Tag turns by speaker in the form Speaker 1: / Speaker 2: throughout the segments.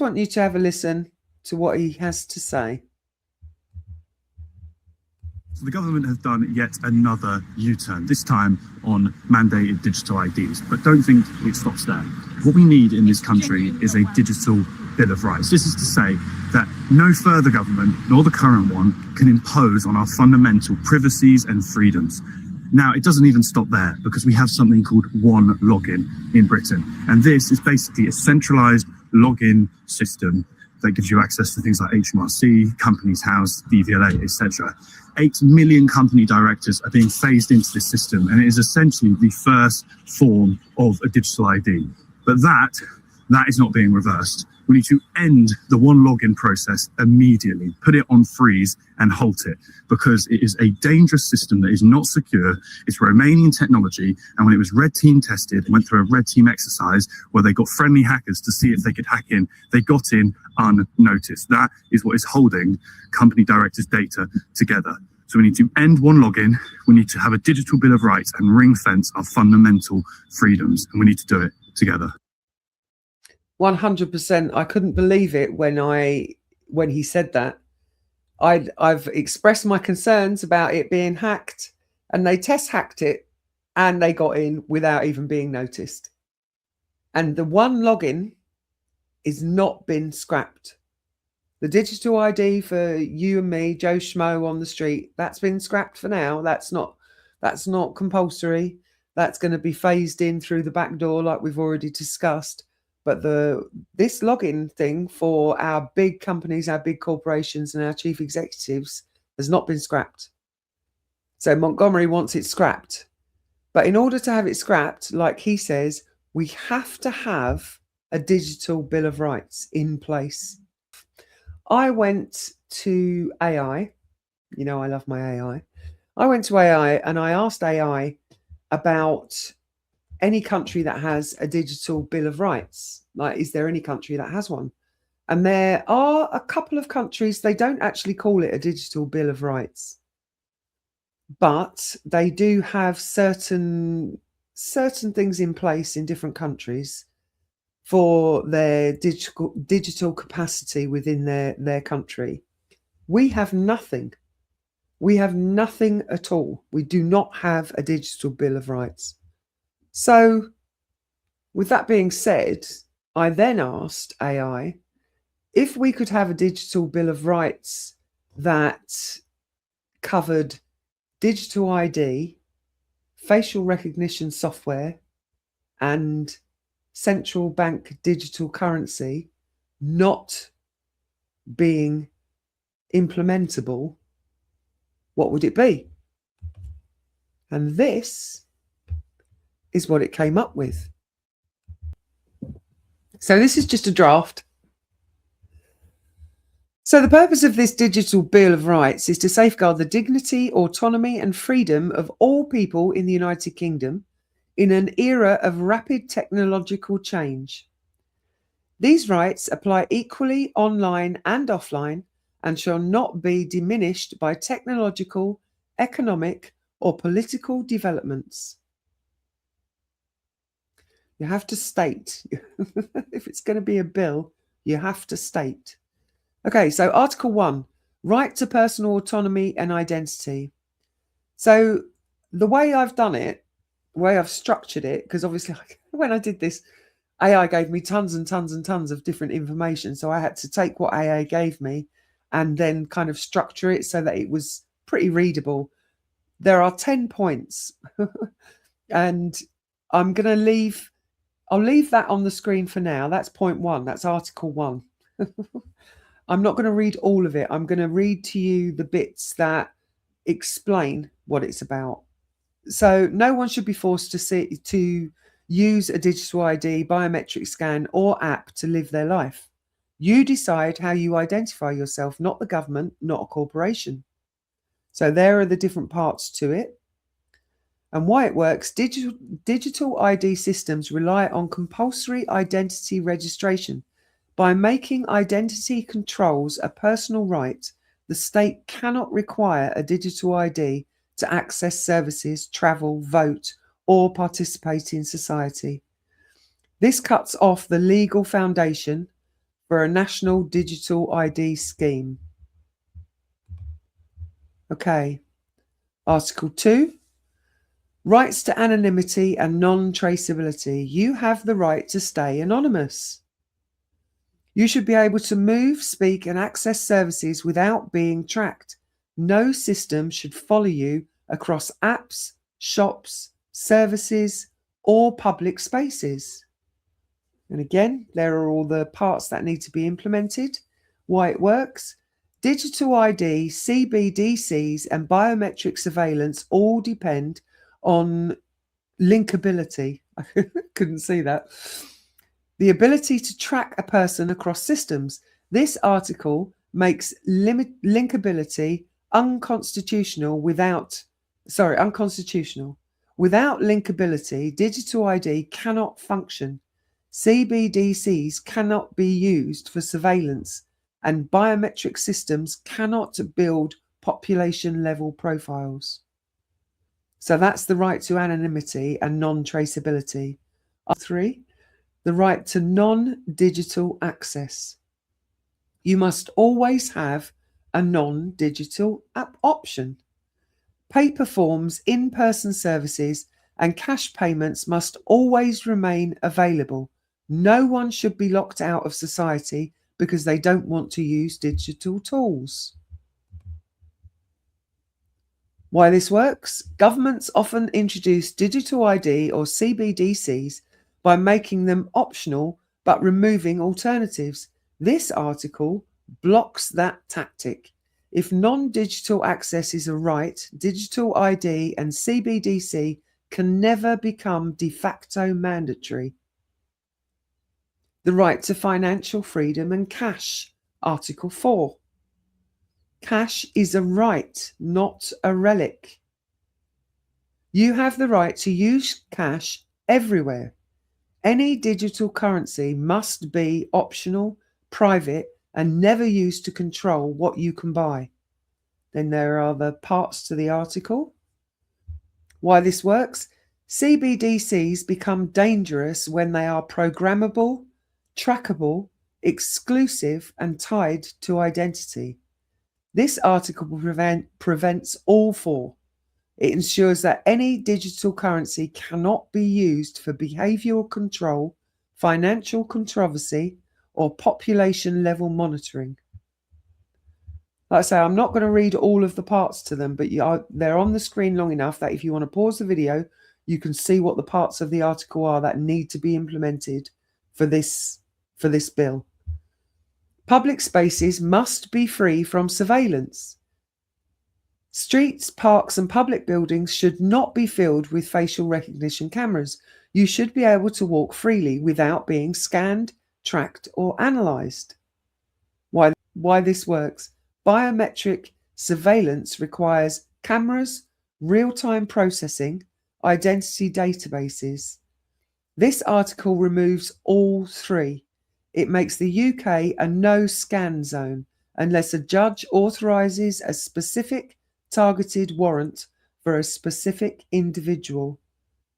Speaker 1: want you to have a listen to what he has to say.
Speaker 2: So the government has done yet another U-turn, this time on mandated digital IDs. But don't think it stops there. What we need in this country is a digital Bill of Rights. This is to say that no further government, nor the current one, can impose on our fundamental privacies and freedoms. Now, it doesn't even stop there, because we have something called One Login in Britain. And this is basically a centralised login system that gives you access to things like HMRC, Companies House, DVLA, etc. 8 million company directors are being phased into this system, and it is essentially the first form of a digital ID. But that is not being reversed. We need to end the one login process immediately, put it on freeze and halt it, because it is a dangerous system that is not secure. It's Romanian technology, and when it was red team tested, went through a red team exercise where they got friendly hackers to see if they could hack in. They got in unnoticed. That is what is holding company directors' data together. So we need to end one login, we need to have a digital Bill of Rights and ring fence our fundamental freedoms, and we need to do it together.
Speaker 1: 100%. I couldn't believe it when he said that. I've expressed my concerns about it being hacked, and they test hacked it and they got in without even being noticed. And the one login is not been scrapped. The digital ID for you and me, Joe Schmo on the street, that's been scrapped for now. That's not compulsory. That's going to be phased in through the back door like we've already discussed. But this login thing for our big companies, our big corporations and our chief executives has not been scrapped. So Montgomery wants it scrapped. But in order to have it scrapped, like he says, we have to have a digital Bill of Rights in place. I went to AI. You know, I love my AI. I went to AI and I asked AI about any country that has a digital Bill of Rights. Like, is there any country that has one? And there are a couple of countries, they don't actually call it a digital Bill of Rights, but they do have certain things in place in different countries for their digital capacity within their country. We have nothing. We have nothing at all. We do not have a digital Bill of Rights. So with that being said, I then asked AI if we could have a digital Bill of Rights that covered digital ID, facial recognition software, and central bank digital currency not being implementable, what would it be? And this is what it came up with. So this is just a draft. So the purpose of this digital Bill of Rights is to safeguard the dignity, autonomy and freedom of all people in the United Kingdom in an era of rapid technological change. These rights apply equally online and offline and shall not be diminished by technological, economic or political developments. You have to state. If it's going to be a bill, you have to state. Okay, so Article 1, right to personal autonomy and identity. So the way I've done it, the way I've structured it, because obviously when I did this, AI gave me tons and tons and tons of different information. So I had to take what AI gave me and then kind of structure it so that it was pretty readable. There are 10 points and I'm going to leave... I'll leave that on the screen for now. That's point 1. That's Article 1. I'm not going to read all of it. I'm going to read to you the bits that explain what it's about. So no one should be forced to use a digital ID, biometric scan or app to live their life. You decide how you identify yourself, not the government, not a corporation. So there are the different parts to it. And why it works. Digital ID systems rely on compulsory identity registration. By making identity controls a personal right, the state cannot require a digital ID to access services, travel, vote, or participate in society. This cuts off the legal foundation for a national digital ID scheme. Okay. Article 2. Rights to anonymity and non-traceability. You have the right to stay anonymous. You should be able to move, speak, and access services without being tracked. No system should follow you across apps, shops, services, or public spaces. And again, there are all the parts that need to be implemented, why it works. Digital ID, CBDCs, and biometric surveillance all depend on linkability. I couldn't see that. The ability to track a person across systems. This article makes linkability unconstitutional. Without linkability, digital ID cannot function. CBDCs cannot be used for surveillance, and biometric systems cannot build population-level profiles. So that's the right to anonymity and non-traceability. 3. The right to non-digital access. You must always have a non-digital option. Paper forms, in-person services, and cash payments must always remain available. No one should be locked out of society because they don't want to use digital tools. Why this works? Governments often introduce digital ID or CBDCs by making them optional but removing alternatives. This article blocks that tactic. If non-digital access is a right, digital ID and CBDC can never become de facto mandatory. The right to financial freedom and cash. Article 4. Cash is a right, not a relic. You have the right to use cash everywhere. Any digital currency must be optional, private, and never used to control what you can buy. Then there are the parts to the article. Why this works? CBDCs become dangerous when they are programmable, trackable, exclusive, and tied to identity. This article prevents all four. It ensures that any digital currency cannot be used for behavioral control, financial controversy, or population level monitoring. Like I say, I'm not going to read all of the parts to them, but they're on the screen long enough that if you want to pause the video, you can see what the parts of the article are that need to be implemented for this bill. Public spaces must be free from surveillance. Streets, parks, and public buildings should not be filled with facial recognition cameras. You should be able to walk freely without being scanned, tracked, or analysed. Why this works? Biometric surveillance requires cameras, real-time processing, identity databases. This article removes all three. It makes the UK a no-scan zone unless a judge authorises a specific targeted warrant for a specific individual.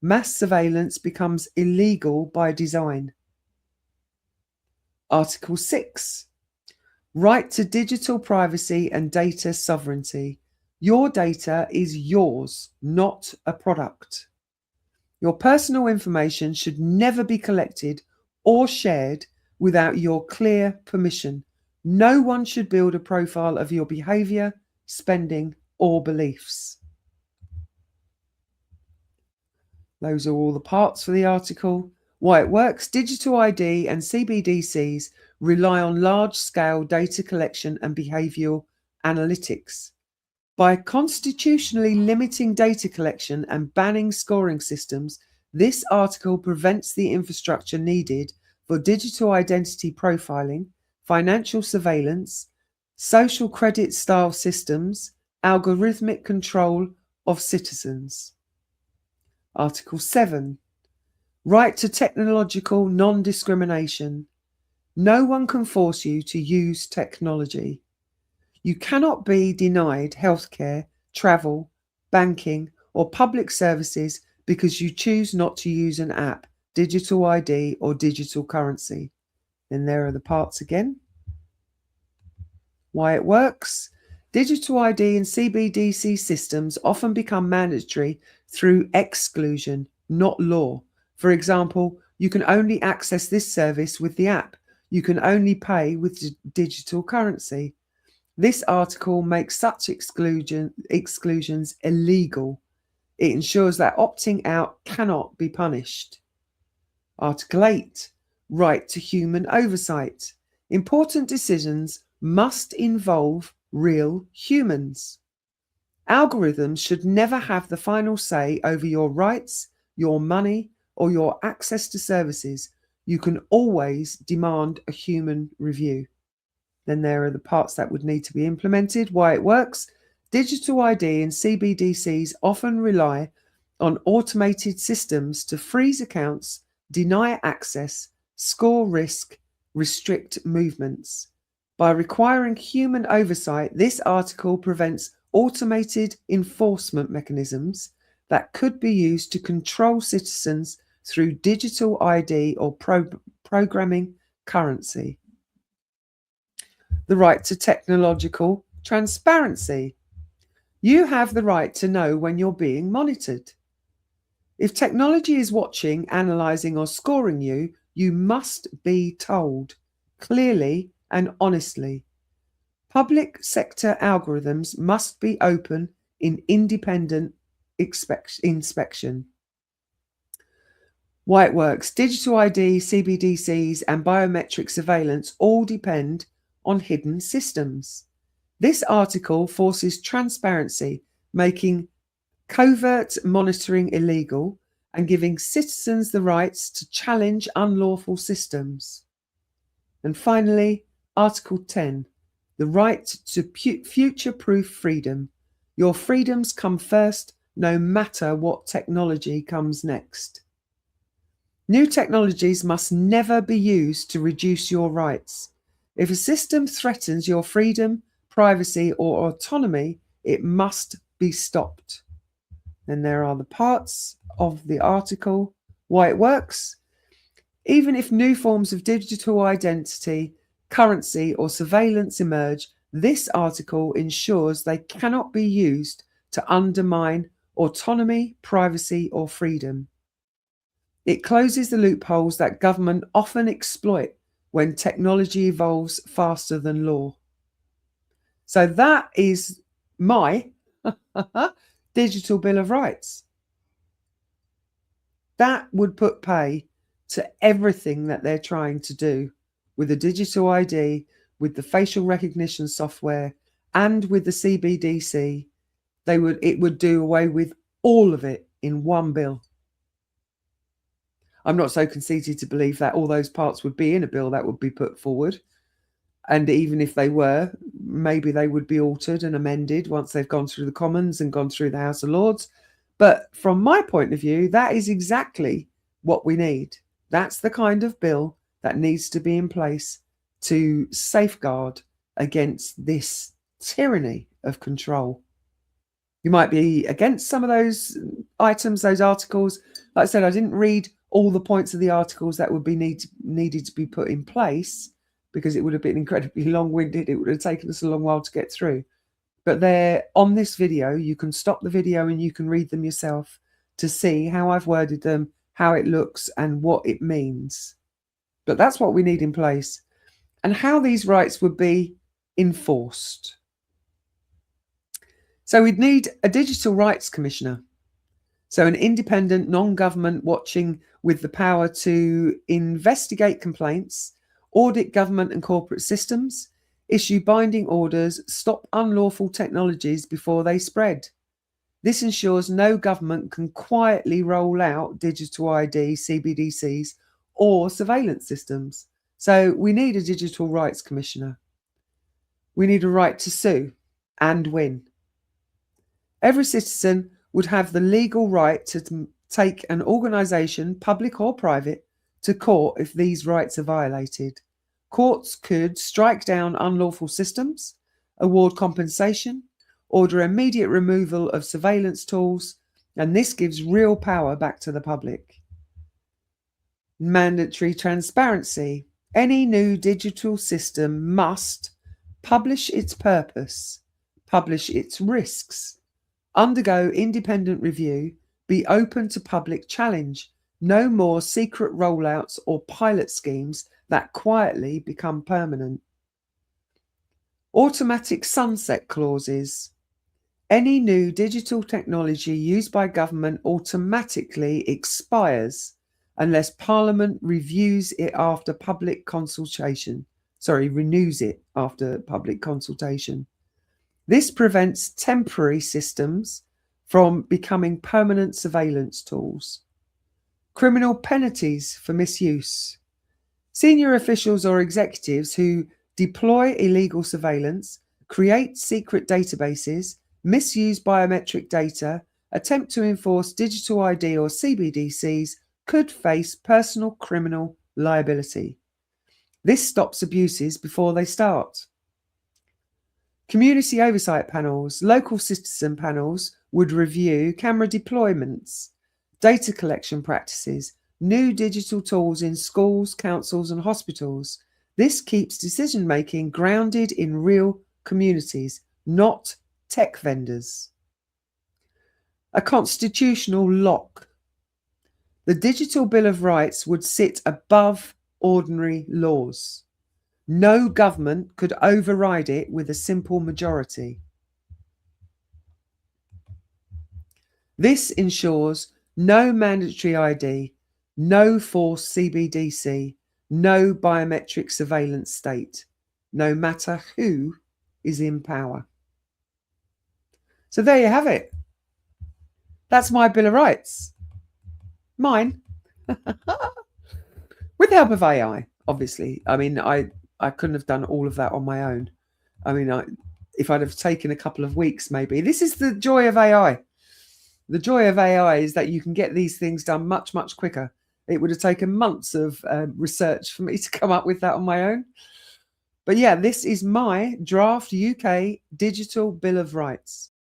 Speaker 1: Mass surveillance becomes illegal by design. Article 6. Right to digital privacy and data sovereignty. Your data is yours, not a product. Your personal information should never be collected or shared without your clear permission. No one should build a profile of your behaviour, spending, or beliefs. Those are all the parts for the article. Why it works. Digital ID and CBDCs rely on large-scale data collection and behavioural analytics. By constitutionally limiting data collection and banning scoring systems, this article prevents the infrastructure needed for digital identity profiling, financial surveillance, social credit style systems, algorithmic control of citizens. Article 7. Right to technological non-discrimination. No one can force you to use technology. You cannot be denied healthcare, travel, banking, or public services because you choose not to use an app, digital ID, or digital currency. Then there are the parts again. Why it works. Digital ID and CBDC systems often become mandatory through exclusion, not law. For example, you can only access this service with the app. You can only pay with digital currency. This article makes such exclusions illegal. It ensures that opting out cannot be punished. Article 8. Right to human oversight. Important decisions must involve real humans. Algorithms should never have the final say over your rights, your money, or your access to services. You can always demand a human review. Then there are the parts that would need to be implemented. Why it works. Digital ID and CBDCs often rely on automated systems to freeze accounts, deny access, score risk, restrict movements. By requiring human oversight, this article prevents automated enforcement mechanisms that could be used to control citizens through digital ID or programming currency. The right to technological transparency. You have the right to know when you're being monitored. If technology is watching, analysing, or scoring you, you must be told clearly and honestly. Public sector algorithms must be open in independent inspection. Why it works. Digital ID, CBDCs, and biometric surveillance all depend on hidden systems. This article forces transparency, making covert monitoring illegal and giving citizens the rights to challenge unlawful systems. And finally, Article 10, the right to future-proof freedom. Your freedoms come first, no matter what technology comes next. New technologies must never be used to reduce your rights. If a system threatens your freedom, privacy, or autonomy, it must be stopped. Then there are the parts of the article. Why it works. Even if new forms of digital identity, currency, or surveillance emerge, this article ensures they cannot be used to undermine autonomy, privacy, or freedom. It closes the loopholes that government often exploit when technology evolves faster than law. So that is my Digital Bill of Rights. That would put pay to everything that they're trying to do with the digital ID, with the facial recognition software, and with the CBDC. It would do away with all of it in one bill. I'm not so conceited to believe that all those parts would be in a bill that would be put forward. And even if they were, maybe they would be altered and amended once they've gone through the Commons and gone through the House of Lords. But from my point of view, that is exactly what we need. That's the kind of bill that needs to be in place to safeguard against this tyranny of control. You might be against some of those items, those articles. Like I said, I didn't read all the points of the articles that would be needed to be put in place, because it would have been incredibly long-winded. It would have taken us a long while to get through. But they're on this video. You can stop the video and you can read them yourself to see how I've worded them, how it looks, and what it means. But that's what we need in place, and how these rights would be enforced. So we'd need a digital rights commissioner. So an independent, non-government watching with the power to investigate complaints, audit government and corporate systems, issue binding orders, stop unlawful technologies before they spread. This ensures no government can quietly roll out digital ID, CBDCs, or surveillance systems. So we need a digital rights commissioner. We need a right to sue and win. Every citizen would have the legal right to take an organisation, public or private, to court if these rights are violated. Courts could strike down unlawful systems, award compensation, order immediate removal of surveillance tools, and this gives real power back to the public. Mandatory transparency. Any new digital system must publish its purpose, publish its risks, undergo independent review, be open to public challenge. No more secret rollouts or pilot schemes that quietly become permanent. Automatic sunset clauses. Any new digital technology used by government automatically expires unless Parliament renews it after public consultation. This prevents temporary systems from becoming permanent surveillance tools. Criminal penalties for misuse. Senior officials or executives who deploy illegal surveillance, create secret databases, misuse biometric data, attempt to enforce digital ID or CBDCs could face personal criminal liability. This stops abuses before they start. Community oversight panels, local citizen panels would review camera deployments, data collection practices, new digital tools in schools, councils and hospitals. This keeps decision-making grounded in real communities, not tech vendors. A constitutional lock. The Digital Bill of Rights would sit above ordinary laws. No government could override it with a simple majority. This ensures no mandatory ID, no forced CBDC, no biometric surveillance state, no matter who is in power. So there you have it. That's my Bill of Rights. Mine. With the help of AI, obviously. I mean, I couldn't have done all of that on my own. I mean, if I'd have taken a couple of weeks, maybe. This is the joy of AI. The joy of AI is that you can get these things done much, much quicker. It would have taken months of research for me to come up with that on my own. But yeah, this is my draft UK Digital Bill of Rights.